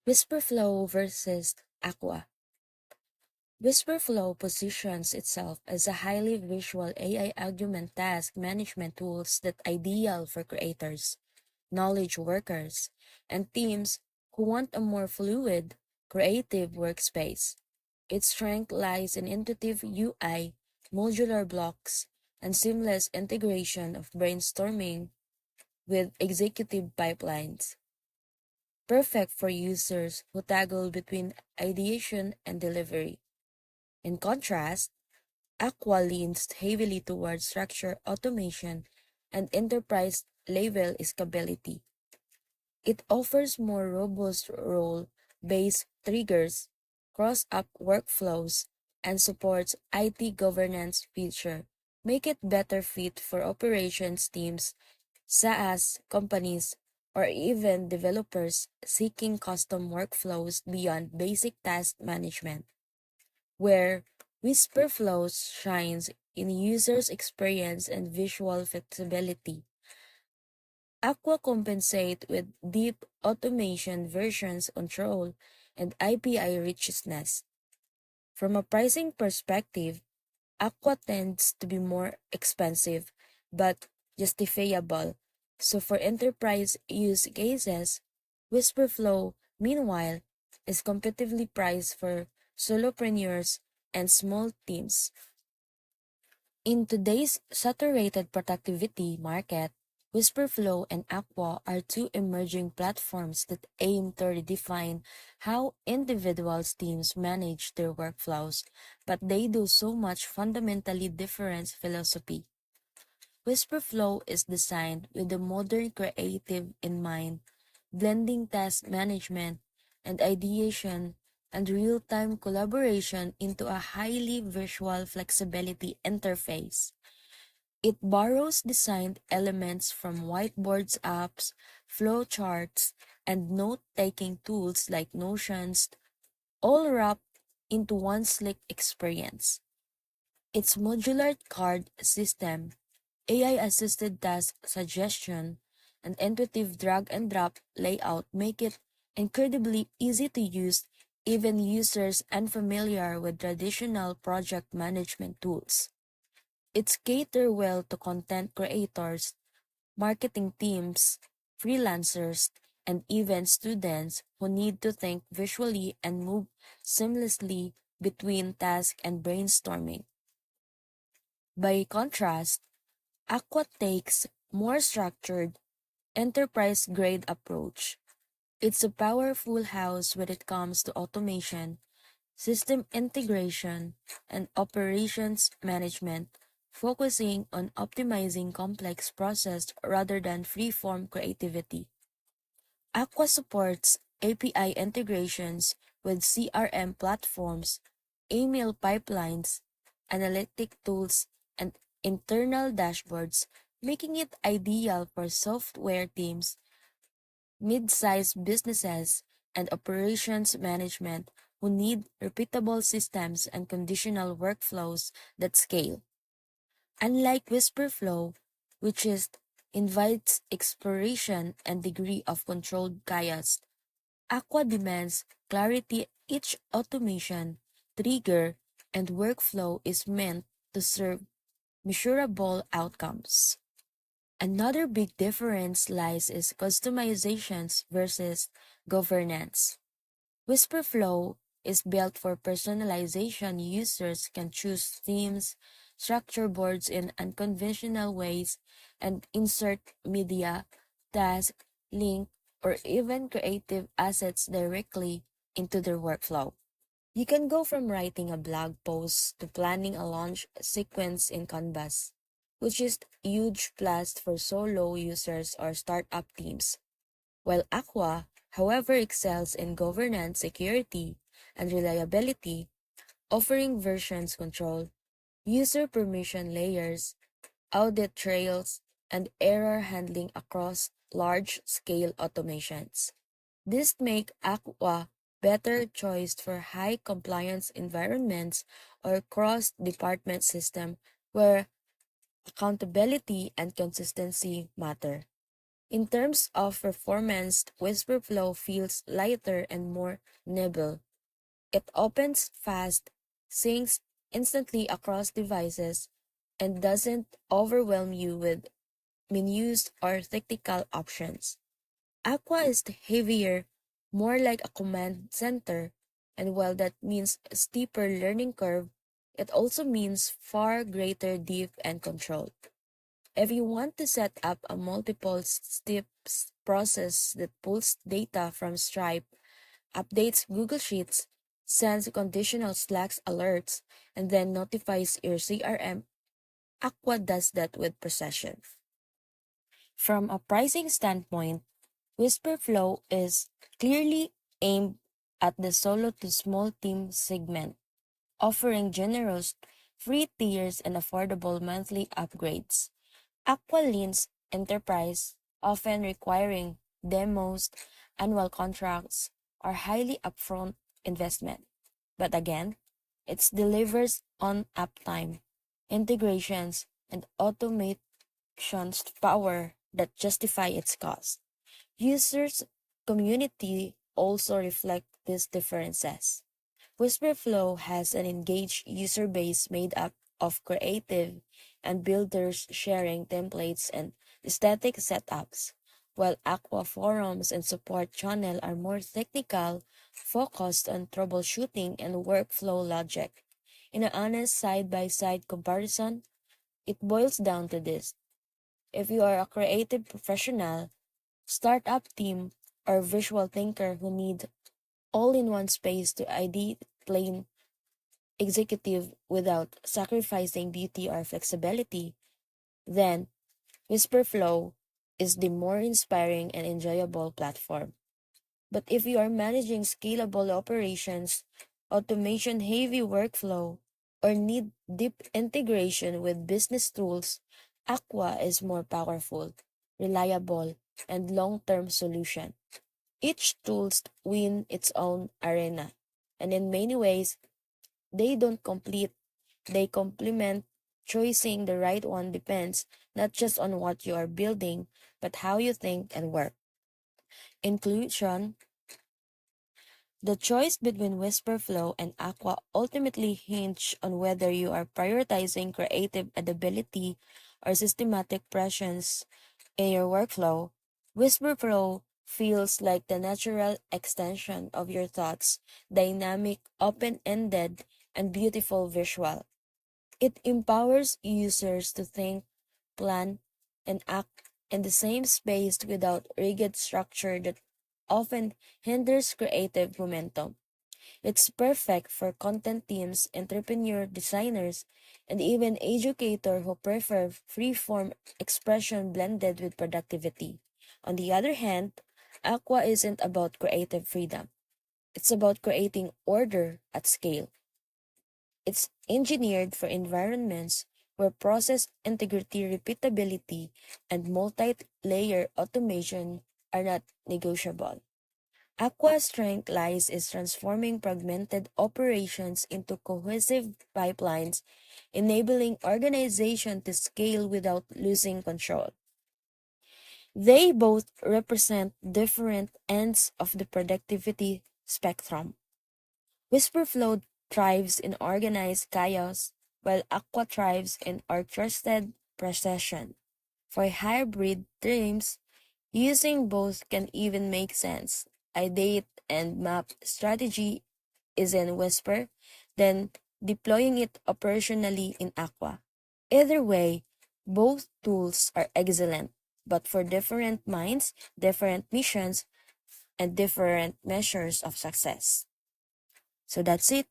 Wispr Flow versus Aqua. Wispr Flow positions itself as a highly visual AI augment task management tools that ideal for creators, knowledge workers, and teams who want a more fluid, creative workspace. Its strength lies in intuitive UI, modular blocks, and seamless integration of brainstorming with executive pipelines, perfect for users who toggle between ideation and delivery. In contrast, Aqua leans heavily towards structure automation and enterprise level scalability. It offers more robust role-based triggers, cross-app workflows, and supports IT governance feature, make it better fit for operations teams, SaaS companies, or even developers seeking custom workflows beyond basic task management, where Wispr Flow shines in users' experience and visual flexibility. Aqua compensate with deep automation versions control and API richness. From a pricing perspective, Aqua tends to be more expensive but justifiable. So for enterprise use cases, Wispr Flow, meanwhile, is competitively priced for solopreneurs and small teams. In today's saturated productivity market, Wispr Flow and Aqua are two emerging platforms that aim to redefine how individuals teams manage their workflows, but they do so much fundamentally different philosophy. Wispr Flow is designed with the modern creative in mind, blending task management and ideation and real-time collaboration into a highly visual flexibility interface. It borrows designed elements from whiteboards apps, flowcharts, and note-taking tools like Notions, all wrapped into one sleek experience. Its modular card system, AI-assisted task suggestion, and intuitive drag-and-drop layout make it incredibly easy to use even users unfamiliar with traditional project management tools. It's cater well to content creators, marketing teams, freelancers, and even students who need to think visually and move seamlessly between task and brainstorming. By contrast, Aqua takes more structured, enterprise-grade approach. It's a powerful house when it comes to automation, system integration, and operations management, focusing on optimizing complex process rather than free-form creativity. Aqua supports API integrations with CRM platforms, email pipelines, analytic tools, and internal dashboards, making it ideal for software teams, mid-sized businesses, and operations management who need repeatable systems and conditional workflows that scale. Unlike Whisper Flow, which is invites exploration and degree of controlled chaos, Aqua demands clarity. Each automation, trigger, and workflow is meant to serve measurable outcomes. Another big difference lies in customizations versus governance. Whisper Flow is built for personalization. Users can choose themes, structure boards in unconventional ways, and insert media, task, link, or even creative assets directly into their workflow. You can go from writing a blog post to planning a launch sequence in Canvas, which is huge plus for solo users or startup teams. While Aqua, however, excels in governance, security, and reliability, offering versions control, user permission layers, audit trails, and error handling across large-scale automations. This make Aqua better choice for high compliance environments or cross-department system where accountability and consistency matter. In terms of performance, Wispr Flow feels lighter and more nimble. It opens fast, syncs instantly across devices, and doesn't overwhelm you with menus or technical options. Aqua is heavier, more like a command center, and while that means a steeper learning curve, it also means far greater depth and control. If you want to set up a multiple steps process that pulls data from Stripe, updates Google Sheets, sends conditional Slack alerts, and then notifies your CRM, Aqua does that with precision. From a pricing standpoint, Whisper Flow is clearly aimed at the solo to small team segment, offering generous free tiers and affordable monthly upgrades. Aqua leans enterprise, often requiring demos, annual contracts, or highly upfront investment. But again, it delivers on uptime, integrations, and automations power that justify its cost. Users' community also reflect these differences. Whisperflow has an engaged user base made up of creative and builders sharing templates and static setups, while Aqua forums and support channel are more technical, focused on troubleshooting and workflow logic. In an honest side-by-side comparison, it boils down to this. If you are a creative professional, startup team, or visual thinker who need all-in-one space to ID plain executive without sacrificing beauty or flexibility, then Whisperflow is the more inspiring and enjoyable platform. But if you are managing scalable operations, automation heavy workflow, or need deep integration with business tools, Aqua is more powerful, reliable, and long-term solution. Each tools win its own arena, and in many ways, they don't complete, they complement. Choosing the right one depends not just on what you are building, but how you think and work. Inclusion, the choice between Whisper Flow and Aqua ultimately hinge on whether you are prioritizing creative adaptability or systematic presence in your workflow. Whisper Flow feels like the natural extension of your thoughts, dynamic, open-ended, and beautiful visual. It empowers users to think, plan, and act in the same space without rigid structure that often hinders creative momentum. It's perfect for content teams, entrepreneur designers, and even educators who prefer free-form expression blended with productivity. On the other hand, Aqua isn't about creative freedom. It's about creating order at scale. It's engineered for environments where process integrity, repeatability, and multi-layer automation are not negotiable. Aqua's strength lies in transforming fragmented operations into cohesive pipelines, enabling organization to scale without losing control. They both represent different ends of the productivity spectrum. Whisperflow thrives in organized chaos, while Aqua thrives in orchestrated procession. For hybrid teams, using both can even make sense. Ideate and map strategy is in Whisper, then deploying it operationally in Aqua. Either way, both tools are excellent, but for different minds, different missions, and different measures of success. So that's it.